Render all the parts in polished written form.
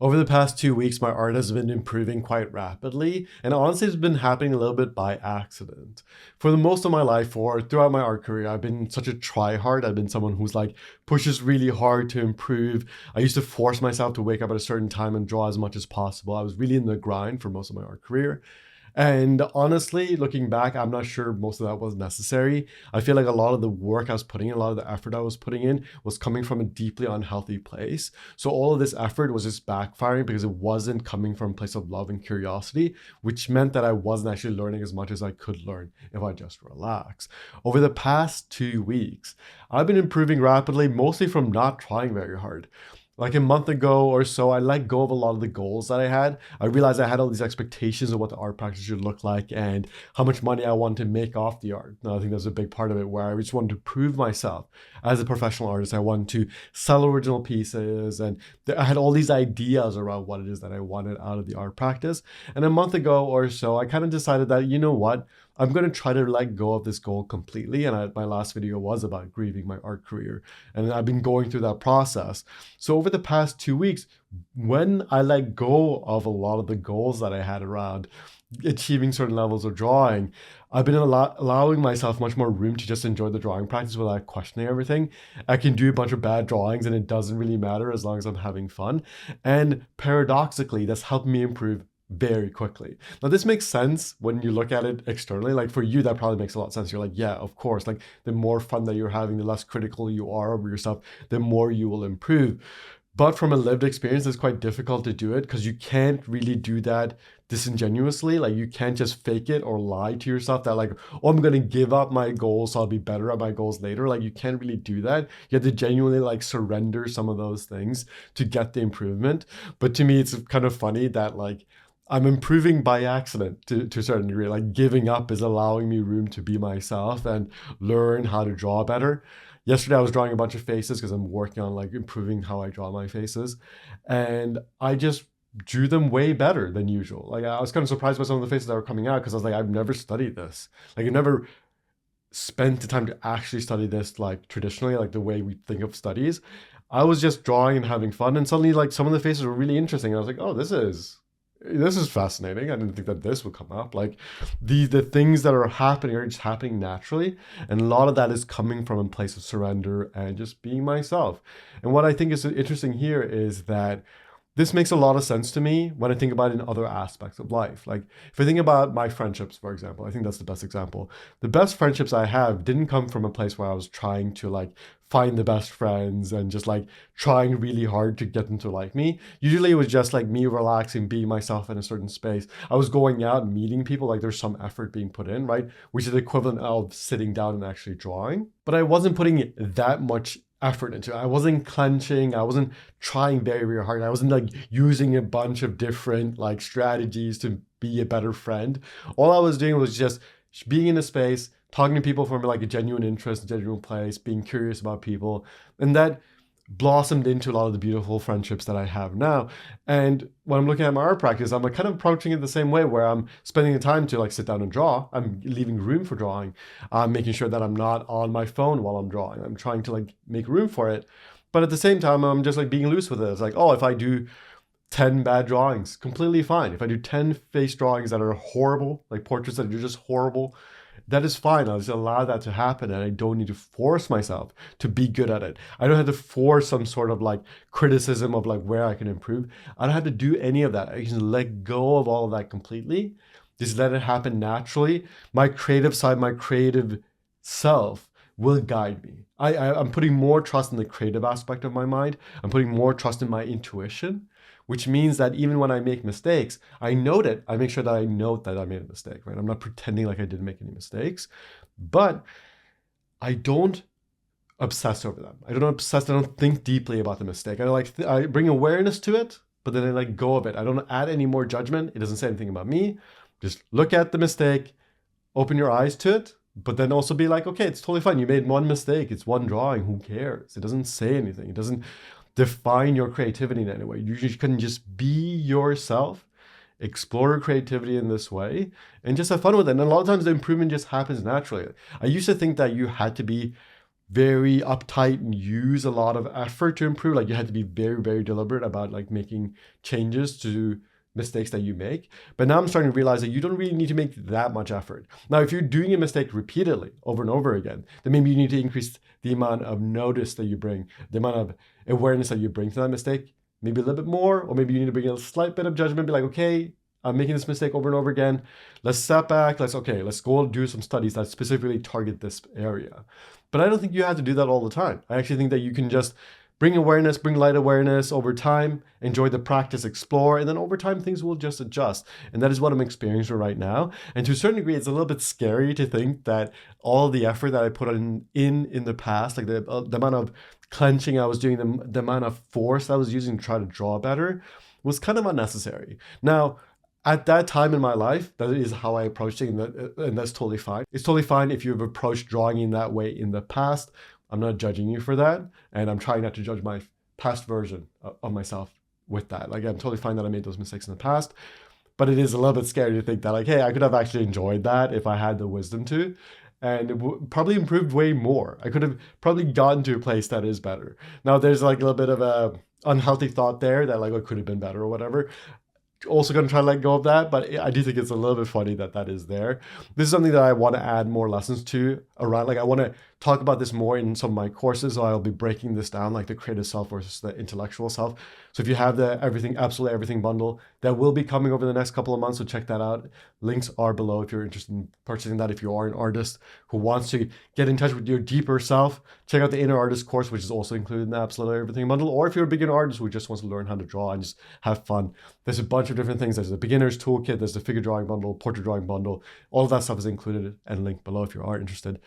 Over the past 2 weeks, my art has been improving quite rapidly, and honestly, it's been happening a little bit by accident. For the most of my life, or throughout my art career, I've been such a try-hard. I've been someone who's like pushes really hard to improve. I used to force myself to wake up at a certain time and draw as much as possible. I was really in the grind for most of my art career. And honestly, looking back, I'm not sure most of that was necessary. I feel like a lot of the work I was putting in, a lot of the effort I was putting in was coming from a deeply unhealthy place. So all of this effort was just backfiring because it wasn't coming from a place of love and curiosity, which meant that I wasn't actually learning as much as I could learn if I just relax. Over the past 2 weeks, I've been improving rapidly, mostly from not trying very hard. Like a month ago or so, I let go of a lot of the goals that I had. I realized I had all these expectations of what the art practice should look like and how much money I wanted to make off the art. Now, I think that's a big part of it, where I just wanted to prove myself as a professional artist. I wanted to sell original pieces, and I had all these ideas around what it is that I wanted out of the art practice. And a month ago or so, I kind of decided that, you know what? I'm going to try to let go of this goal completely. And my last video was about grieving my art career. And I've been going through that process. So over the past 2 weeks, when I let go of a lot of the goals that I had around achieving certain levels of drawing, I've been allowing myself much more room to just enjoy the drawing practice without questioning everything. I can do a bunch of bad drawings and it doesn't really matter as long as I'm having fun. And paradoxically, that's helped me improve very quickly. Now, this makes sense when you look at it externally. Like for you, that probably makes a lot of sense. You're like, yeah, of course. Like the more fun that you're having, the less critical you are over yourself, the more you will improve. But from a lived experience, it's quite difficult to do it because you can't really do that disingenuously. Like you can't just fake it or lie to yourself that like, oh, I'm going to give up my goals, so I'll be better at my goals later. Like you can't really do that. You have to genuinely like surrender some of those things to get the improvement. But to me, it's kind of funny that like I'm improving by accident to a certain degree. Like giving up is allowing me room to be myself and learn how to draw better. Yesterday I was drawing a bunch of faces because I'm working on like improving how I draw my faces. And I just drew them way better than usual. Like I was kind of surprised by some of the faces that were coming out because I was like, I've never studied this. Like I never spent the time to actually study this like traditionally, like the way we think of studies. I was just drawing and having fun, and suddenly like some of the faces were really interesting. And I was like, oh, this is fascinating. I didn't think that this would come up. Like the things that are happening are just happening naturally, and a lot of that is coming from a place of surrender and just being myself. And what I think is interesting here is that this makes a lot of sense to me when I think about it in other aspects of life. Like if I think about my friendships, for example, I think that's the best example. The best friendships I have didn't come from a place where I was trying to like find the best friends and just like trying really hard to get them to like me. Usually it was just like me relaxing, being myself in a certain space. I was going out and meeting people, like there's some effort being put in, right? Which is the equivalent of sitting down and actually drawing. But I wasn't putting that much effort into it. I wasn't clenching. I wasn't trying very, very hard. I wasn't like using a bunch of different like strategies to be a better friend. All I was doing was just being in a space, talking to people from like a genuine interest, a genuine place, being curious about people. And that blossomed into a lot of the beautiful friendships that I have now. And when I'm looking at my art practice, I'm like kind of approaching it the same way, where I'm spending the time to like sit down and draw. I'm leaving room for drawing. I'm making sure that I'm not on my phone while I'm drawing. I'm trying to like make room for it. But at the same time, I'm just like being loose with it. It's like, oh, if I do 10 bad drawings, completely fine. If I do 10 face drawings that are horrible, like portraits that are just horrible, that is fine. I'll just allow that to happen, and I don't need to force myself to be good at it. I don't have to force some sort of like criticism of like where I can improve. I don't have to do any of that. I can let go of all of that completely. Just let it happen naturally. My creative side, my creative self will guide me. I'm putting more trust in the creative aspect of my mind. I'm putting more trust in my intuition, which means that even when I make mistakes, I note it. I make sure that I note that I made a mistake, right? I'm not pretending like I didn't make any mistakes, but I don't obsess over them. I don't think deeply about the mistake. I bring awareness to it, but then I let go of it. I don't add any more judgment. It doesn't say anything about me. Just look at the mistake, open your eyes to it, but then also be like, okay, it's totally fine. You made one mistake. It's one drawing. Who cares? It doesn't say anything. It doesn't define your creativity in any way. You can just be yourself, explore your creativity in this way, and just have fun with it. And a lot of times the improvement just happens naturally. I used to think that you had to be very uptight and use a lot of effort to improve. Like you had to be very, very deliberate about like making changes to mistakes that you make. But now I'm starting to realize that you don't really need to make that much effort. Now, if you're doing a mistake repeatedly over and over again, then maybe you need to increase the amount of notice that you bring, the amount of awareness that you bring to that mistake, maybe a little bit more, or maybe you need to bring a slight bit of judgment, be like, okay, I'm making this mistake over and over again. Let's step back. Let's go do some studies that specifically target this area. But I don't think you have to do that all the time. I actually think that you can just bring awareness, bring light awareness over time, enjoy the practice, explore, and then over time things will just adjust. And that is what I'm experiencing right now. And to a certain degree, it's a little bit scary to think that all the effort that I put in the past, like the amount of clenching I was doing, the amount of force I was using to try to draw better, was kind of unnecessary. Now, at that time in my life, that is how I approached it, and that's totally fine. It's totally fine if you've approached drawing in that way in the past. I'm not judging you for that, and I'm trying not to judge my past version of myself with that. Like, I'm totally fine that I made those mistakes in the past, but it is a little bit scary to think that, like, hey, I could have actually enjoyed that if I had the wisdom to, and it probably improved way more. I could have probably gotten to a place that is better. Now, there's like a little bit of a unhealthy thought there that like it could have been better or whatever. Also going to try to let go of that, but I do think it's a little bit funny that that is there. This is something that I want to add more lessons to around. Like I want to talk about this more in some of my courses, so I'll be breaking this down, like the creative self versus the intellectual self. So if you have the absolutely everything bundle, that will be coming over the next couple of months, so check that out. Links are below if you're interested in purchasing that. If you are an artist who wants to get in touch with your deeper self, check out the inner artist course, which is also included in the absolutely everything bundle. Or if you're a beginner artist who just wants to learn how to draw and just have fun, there's a bunch of different things. There's the Beginners Toolkit, there's the figure drawing bundle, portrait drawing bundle. All of that stuff is included and linked below if you are interested.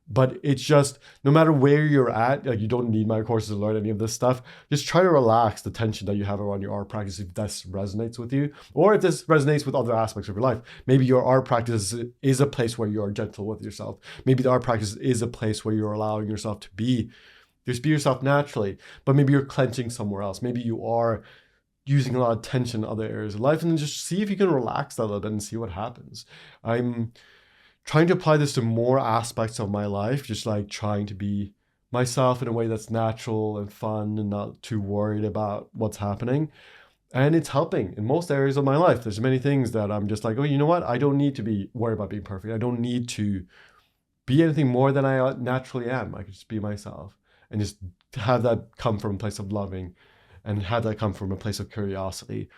But it's just, no matter where you're at, like you don't need my courses to learn any of this stuff. Just try to relax the tension that you have around your art practice if this resonates with you, or if this resonates with other aspects of your life. Maybe your art practice is a place where you are gentle with yourself. Maybe the art practice is a place where you're allowing yourself to be yourself naturally, but maybe you're clenching somewhere else. Maybe you are using a lot of tension in other areas of life, and then just see if you can relax that a little bit and see what happens. I'm trying to apply this to more aspects of my life, just like trying to be myself in a way that's natural and fun and not too worried about what's happening. And it's helping in most areas of my life. There's many things that I'm just like, oh, you know what? I don't need to be worried about being perfect. I don't need to be anything more than I naturally am. I can just be myself and just have that come from a place of loving and have that come from a place of curiosity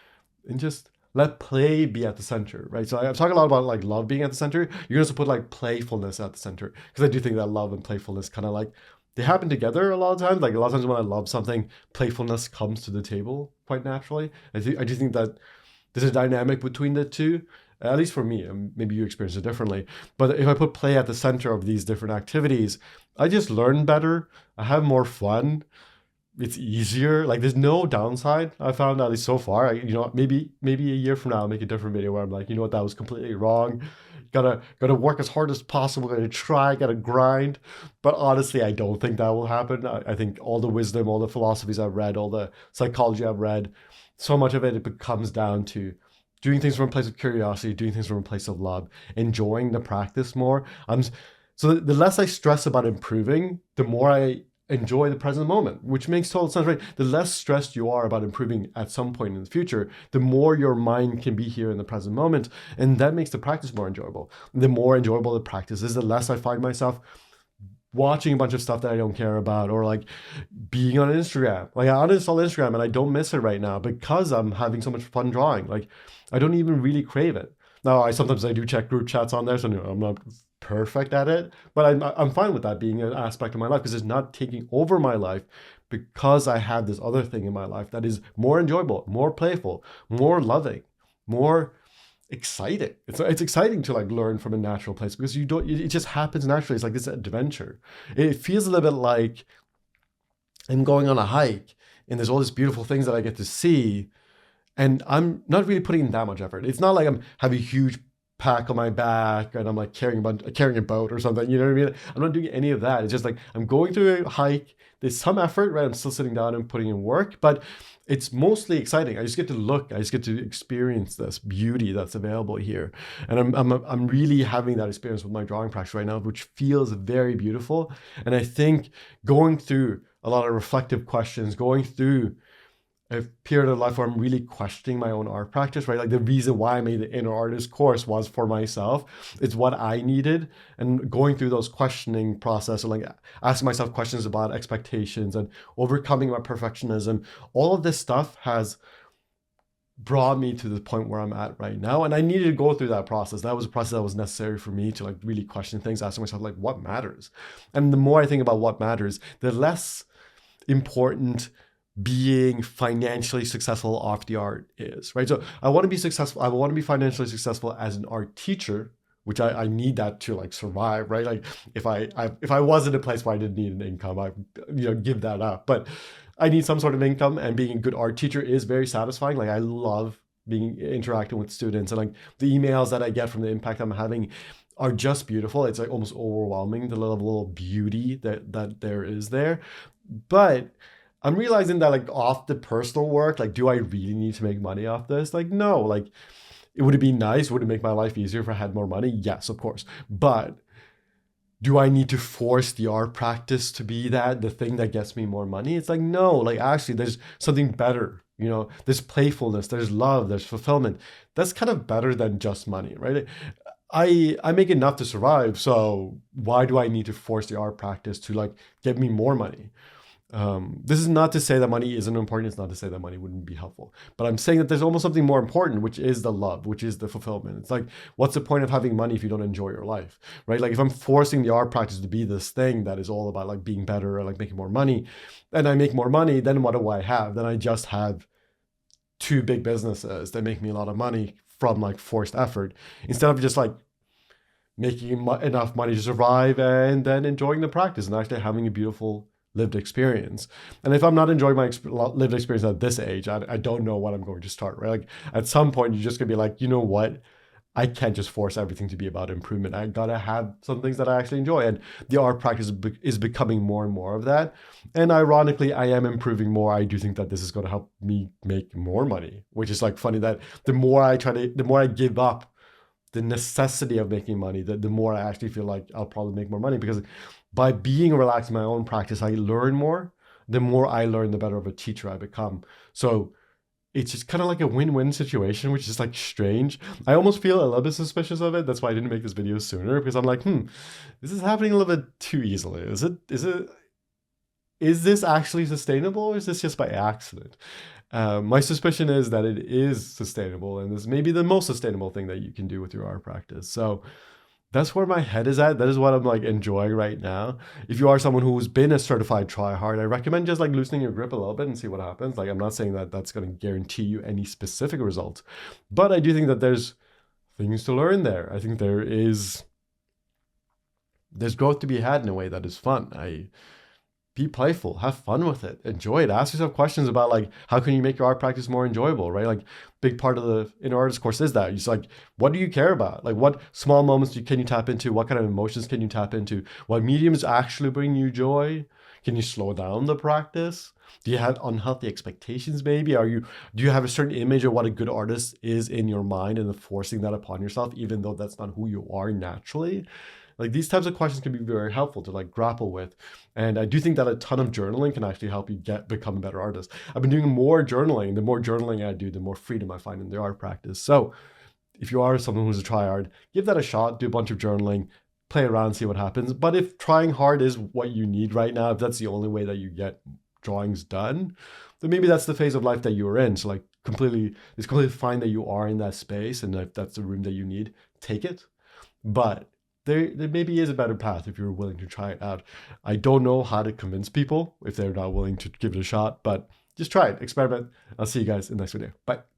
and just let play be at the center, right? So I'm talking a lot about like love being at the center. You can also put like playfulness at the center, because I do think that love and playfulness kind of like they happen together a lot of times. Like a lot of times when I love something, playfulness comes to the table quite naturally. I do think that there's a dynamic between the two, at least for me, and maybe you experience it differently. But if I put play at the center of these different activities, I just learn better. I have more fun. It's easier. Like there's no downside I found, at least so far. Maybe a year from now I'll make a different video where I'm like, you know what, that was completely wrong. Gotta work as hard as possible. Gotta grind. But honestly, I don't think that will happen. I think all the wisdom, all the philosophies I've read, all the psychology I've read, so much of it comes down to doing things from a place of curiosity, doing things from a place of love, enjoying the practice more. So the less I stress about improving, the more I enjoy the present moment, which makes total sense, right? The less stressed you are about improving at some point in the future, the more your mind can be here in the present moment. And that makes the practice more enjoyable. The more enjoyable the practice is, the less I find myself watching a bunch of stuff that I don't care about, or like being on Instagram. Like I uninstalled Instagram and I don't miss it right now because I'm having so much fun drawing. Like I don't even really crave it. Now I sometimes do check group chats on there, so I'm not perfect at it, but I'm fine with that being an aspect of my life, because it's not taking over my life, because I have this other thing in my life that is more enjoyable, more playful, more loving, more exciting. It's exciting to like learn from a natural place, because it just happens naturally. It's like this adventure. It feels a little bit like I'm going on a hike and there's all these beautiful things that I get to see, and I'm not really putting in that much effort. It's not like I'm having huge pack on my back and I'm like carrying a boat or something. You know what I mean? I'm not doing any of that. It's just like I'm going through a hike. There's some effort, right? I'm still sitting down and putting in work, but it's mostly exciting. I just get to look. I just get to experience this beauty that's available here, and I'm really having that experience with my drawing practice right now, which feels very beautiful. And I think going through a lot of reflective questions, going through a period of life where I'm really questioning my own art practice, right? Like the reason why I made the inner artist course was for myself. It's what I needed. And going through those questioning process and like asking myself questions about expectations and overcoming my perfectionism, all of this stuff has brought me to the point where I'm at right now. And I needed to go through that process. That was a process that was necessary for me to like really question things, asking myself like what matters. And the more I think about what matters, the less important being financially successful off the art is, right? So I want to be successful. I want to be financially successful as an art teacher, which I need that to like survive, right? Like if I was in a place where I didn't need an income, I give that up. But I need some sort of income, and being a good art teacher is very satisfying. Like I love being interacting with students, and like the emails that I get from the impact I'm having are just beautiful. It's like almost overwhelming, the level of beauty that there is there. But I'm realizing that like off the personal work, like, do I really need to make money off this? Like, no, like, would it be nice? Would it make my life easier if I had more money? Yes, of course. But do I need to force the art practice to be the thing that gets me more money? It's like, no, like actually there's something better. There's playfulness, there's love, there's fulfillment. That's kind of better than just money, right? I make enough to survive. So why do I need to force the art practice to like get me more money? This is not to say that money isn't important. It's not to say that money wouldn't be helpful, but I'm saying that there's almost something more important, which is the love, which is the fulfillment. It's like, what's the point of having money if you don't enjoy your life, right? Like if I'm forcing the art practice to be this thing that is all about like being better or like making more money, and I make more money, then what do I have? Then I just have two big businesses that make me a lot of money from like forced effort, instead of just like making enough money to survive and then enjoying the practice and actually having a beautiful lived experience. And if I'm not enjoying my lived experience at this age, I don't know what I'm going to start, right? Like at some point, you're just gonna be like, you know what? I can't just force everything to be about improvement. I gotta have some things that I actually enjoy. And the art practice is becoming more and more of that. And ironically, I am improving more. I do think that this is gonna help me make more money, which is like funny that the more I give up the necessity of making money, the more I actually feel like I'll probably make more money, because by being relaxed in my own practice, I learn more. The more I learn, the better of a teacher I become. So it's just kind of like a win-win situation, which is like strange. I almost feel a little bit suspicious of it. That's why I didn't make this video sooner, because I'm like, this is happening a little bit too easily. Is this actually sustainable, or is this just by accident? My suspicion is that it is sustainable, and this may be the most sustainable thing that you can do with your art practice. So that's where my head is at. That is what I'm like enjoying right now. If you are someone who's been a certified tryhard, I recommend just like loosening your grip a little bit and see what happens. Like I'm not saying that that's going to guarantee you any specific results, but I do think that there's things to learn there. I think there's growth to be had in a way that is fun. Be playful, have fun with it, enjoy it. Ask yourself questions about like, how can you make your art practice more enjoyable, right? Like big part of the inner artist course is that. It's like, what do you care about? Like what small moments can you tap into? What kind of emotions can you tap into? What mediums actually bring you joy? Can you slow down the practice? Do you have unhealthy expectations maybe? Do you have a certain image of what a good artist is in your mind and forcing that upon yourself, even though that's not who you are naturally? Like these types of questions can be very helpful to like grapple with. And I do think that a ton of journaling can actually help you become a better artist. I've been doing more journaling. The more journaling I do, the more freedom I find in the art practice. So if you are someone who's a tryhard, give that a shot, do a bunch of journaling, play around, see what happens. But if trying hard is what you need right now, if that's the only way that you get drawings done, then maybe that's the phase of life that you're in. So like it's completely fine that you are in that space, and if that's the room that you need, take it. But there maybe is a better path if you're willing to try it out. I don't know how to convince people if they're not willing to give it a shot, but just try it, experiment. I'll see you guys in the next video. Bye.